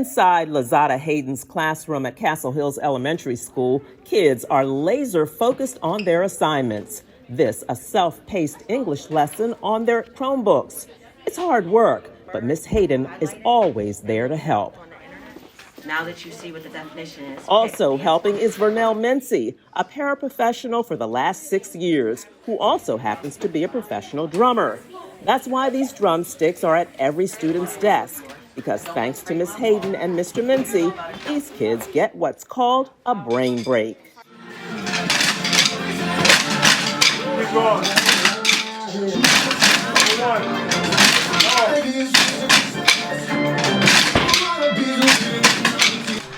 Inside Lazada Hayden's classroom at Castle Hills Elementary School, kids are laser focused on their assignments. This, a self-paced English lesson on their Chromebooks. It's hard work, but Miss Hayden is always there to help. Now that you see what the definition is. Also helping is Vernell Mincy, a paraprofessional for the last 6 years, who also happens to be a professional drummer. That's why these drumsticks are at every student's desk, because thanks to Miss Hayden and Mr. Mincy, these kids get what's called a brain break.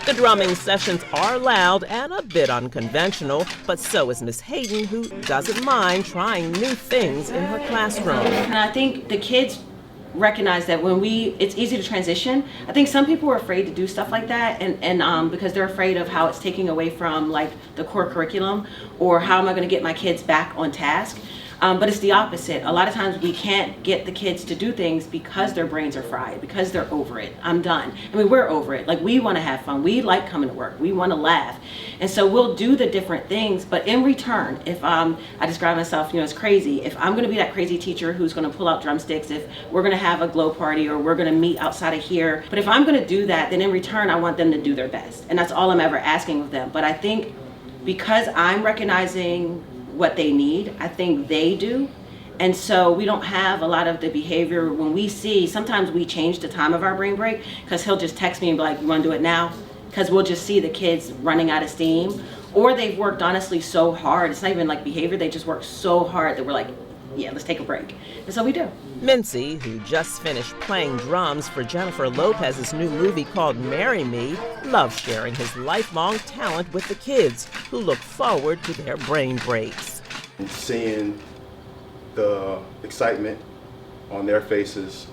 The drumming sessions are loud and a bit unconventional, but so is Miss Hayden, who doesn't mind trying new things in her classroom. And I think the kids recognize that it's easy to transition. I think some people are afraid to do stuff like that, and because they're afraid of how it's taking away from like the core curriculum, or how am I going to get my kids back on task. But it's the opposite. A lot of times we can't get the kids to do things because their brains are fried, because they're over it. I'm done. I mean, we're over it. Like, we want to have fun. We like coming to work. We want to laugh. And so we'll do the different things, but in return, if I describe myself, as crazy, if I'm going to be that crazy teacher who's going to pull out drumsticks, if we're going to have a glow party, or we're going to meet outside of here, but if I'm going to do that, then in return, I want them to do their best. And that's all I'm ever asking of them. But I think because I'm recognizing what they need, I think they do. And so we don't have a lot of the behavior when we see, sometimes we change the time of our brain break, because he'll just text me and be like, you want to do it now? Because we'll just see the kids running out of steam, or they've worked honestly so hard. It's not even like behavior, they just work so hard that we're like, yeah, let's take a break. And so we do. Mincy, who just finished playing drums for Jennifer Lopez's new movie called Marry Me, loves sharing his lifelong talent with the kids, who look forward to their brain breaks. And seeing the excitement on their faces,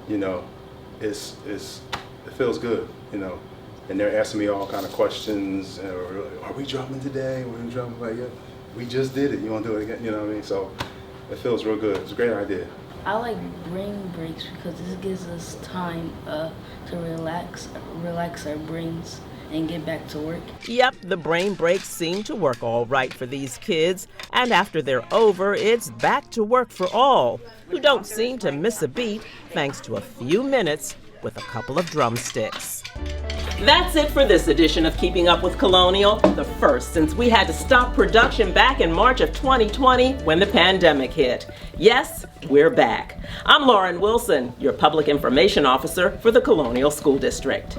it feels good, And they're asking me all kind of questions. Are we drumming today? We're drumming. Like, yeah, we just did it. You want to do it again? You know what I mean? So it feels real good. It's a great idea. I like brain breaks because this gives us time to relax our brains and get back to work. Yep, the brain breaks seem to work all right for these kids. And after they're over, it's back to work for all, who don't seem to miss a beat thanks to a few minutes with a couple of drumsticks. That's it for this edition of Keeping Up with Colonial, the first since we had to stop production back in March of 2020 when the pandemic hit. Yes, we're back. I'm Lauren Wilson, your Public Information Officer for the Colonial School District.